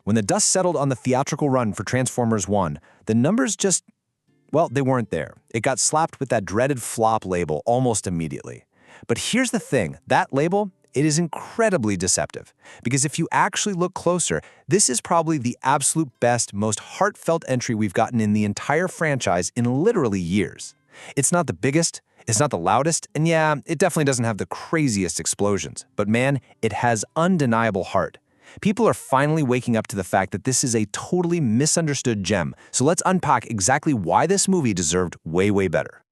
When the dust settled on the theatrical run for Transformers 1, the numbers just, well, they weren't there. It got slapped with that dreaded flop label almost immediately. But here's the thing, that label, it is incredibly deceptive. Because if you actually look closer, this is probably the absolute best, most heartfelt entry we've gotten in the entire franchise in literally years. It's not the biggest, it's not the loudest, and yeah, it definitely doesn't have the craziest explosions. But man, it has undeniable heart. People are finally waking up to the fact that this is a totally misunderstood gem, so let's unpack exactly why this movie deserved way, way better.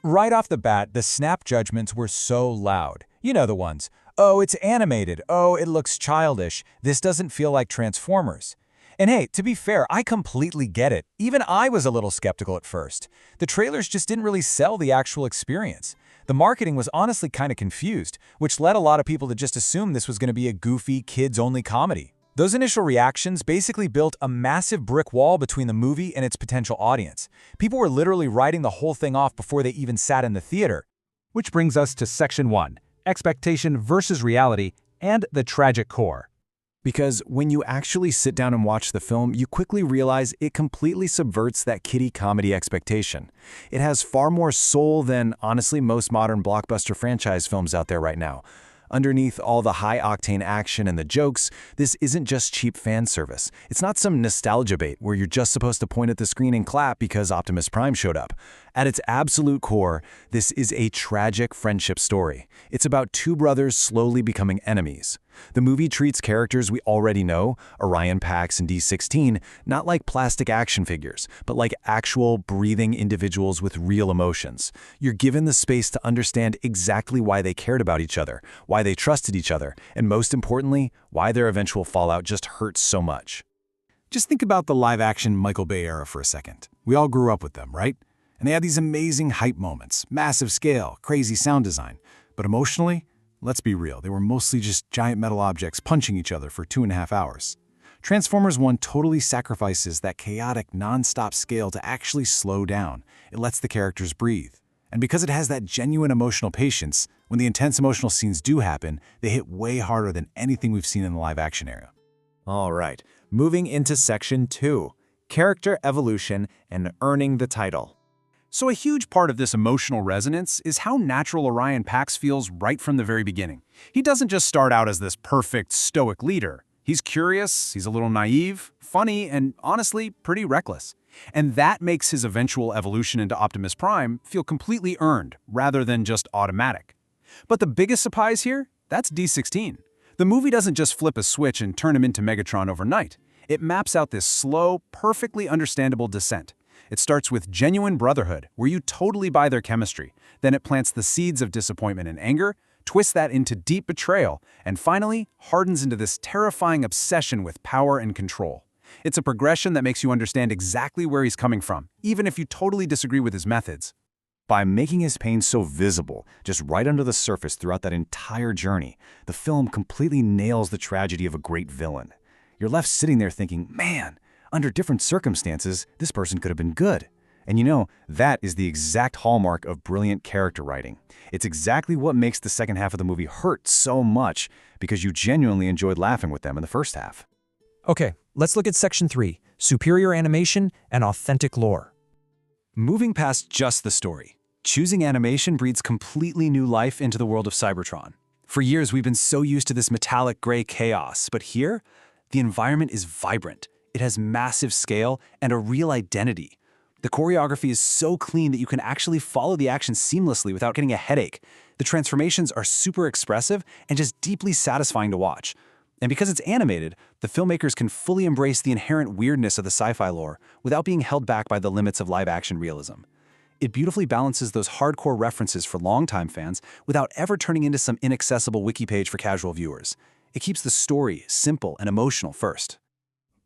Right off the bat, the snap judgments were so loud. You know the ones. Oh, it's animated. Oh, it looks childish. This doesn't feel like Transformers. And hey, to be fair, I completely get it. Even I was a little skeptical at first. The trailers just didn't really sell the actual experience. The marketing was honestly kind of confused, which led a lot of people to just assume this was going to be a goofy, kids-only comedy. Those initial reactions basically built a massive brick wall between the movie and its potential audience. People were literally writing the whole thing off before they even sat in the theater. Which brings us to Section 1, Expectation versus Reality and the Tragic Core. Because when you actually sit down and watch the film, you quickly realize it completely subverts that kiddie comedy expectation. It has far more soul than, honestly, most modern blockbuster franchise films out there right now. Underneath all the high-octane action and the jokes, this isn't just cheap fan service. It's not some nostalgia bait where you're just supposed to point at the screen and clap because Optimus Prime showed up. At its absolute core, this is a tragic friendship story. It's about two brothers slowly becoming enemies. The movie treats characters we already know, Orion Pax and D16, not like plastic action figures, but like actual, breathing individuals with real emotions. You're given the space to understand exactly why they cared about each other, why they trusted each other, and most importantly, why their eventual fallout just hurts so much. Just think about the live-action Michael Bay era for a second. We all grew up with them, right? And they had these amazing hype moments, massive scale, crazy sound design. But emotionally, let's be real, they were mostly just giant metal objects punching each other for 2.5 hours. Transformers 1 totally sacrifices that chaotic, non-stop scale to actually slow down. It lets the characters breathe. And because it has that genuine emotional patience, when the intense emotional scenes do happen, they hit way harder than anything we've seen in the live-action era. All right, moving into Section 2, Character Evolution and Earning the Title. So a huge part of this emotional resonance is how natural Orion Pax feels right from the very beginning. He doesn't just start out as this perfect, stoic leader. He's curious, he's a little naive, funny, and honestly, pretty reckless. And that makes his eventual evolution into Optimus Prime feel completely earned, rather than just automatic. But the biggest surprise here? That's D16. The movie doesn't just flip a switch and turn him into Megatron overnight. It maps out this slow, perfectly understandable descent. It starts with genuine brotherhood, where you totally buy their chemistry. Then it plants the seeds of disappointment and anger, twists that into deep betrayal, and finally hardens into this terrifying obsession with power and control. It's a progression that makes you understand exactly where he's coming from, even if you totally disagree with his methods. By making his pain so visible, just right under the surface throughout that entire journey, the film completely nails the tragedy of a great villain. You're left sitting there thinking, man, under different circumstances, this person could have been good. And you know, that is the exact hallmark of brilliant character writing. It's exactly what makes the second half of the movie hurt so much, because you genuinely enjoyed laughing with them in the first half. Okay, let's look at Section 3, Superior Animation and Authentic Lore. Moving past just the story, choosing animation breathes completely new life into the world of Cybertron. For years, we've been so used to this metallic gray chaos, but here, the environment is vibrant. It has massive scale and a real identity. The choreography is so clean that you can actually follow the action seamlessly without getting a headache. The transformations are super expressive and just deeply satisfying to watch. And because it's animated, the filmmakers can fully embrace the inherent weirdness of the sci-fi lore without being held back by the limits of live-action realism. It beautifully balances those hardcore references for longtime fans without ever turning into some inaccessible wiki page for casual viewers. It keeps the story simple and emotional first.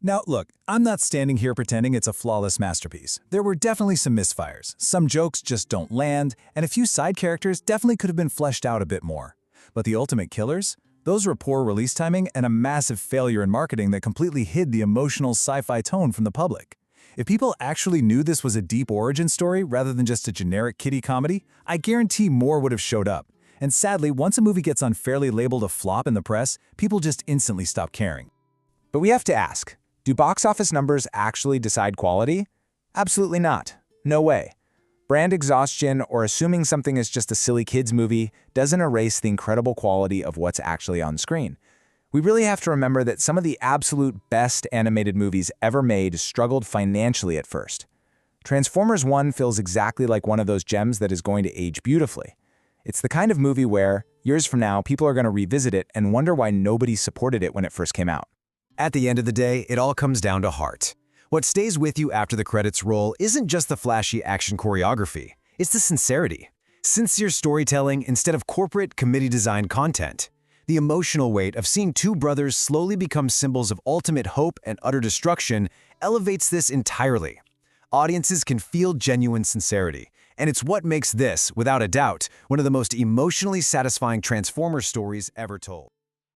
Now, look, I'm not standing here pretending it's a flawless masterpiece. There were definitely some misfires. Some jokes just don't land, and a few side characters definitely could have been fleshed out a bit more. But the ultimate killers? Those were poor release timing and a massive failure in marketing that completely hid the emotional sci-fi tone from the public. If people actually knew this was a deep origin story rather than just a generic kiddie comedy, I guarantee more would have showed up. And sadly, once a movie gets unfairly labeled a flop in the press, people just instantly stop caring. But we have to ask, do box office numbers actually decide quality? Absolutely not. No way. Brand exhaustion or assuming something is just a silly kids movie doesn't erase the incredible quality of what's actually on screen. We really have to remember that some of the absolute best animated movies ever made struggled financially at first. Transformers 1 feels exactly like one of those gems that is going to age beautifully. It's the kind of movie where, years from now, people are going to revisit it and wonder why nobody supported it when it first came out. At the end of the day, it all comes down to heart. What stays with you after the credits roll isn't just the flashy action choreography, it's the sincerity. Sincere storytelling instead of corporate, committee-designed content. The emotional weight of seeing two brothers slowly become symbols of ultimate hope and utter destruction elevates this entirely. Audiences can feel genuine sincerity, and it's what makes this, without a doubt, one of the most emotionally satisfying Transformers stories ever told.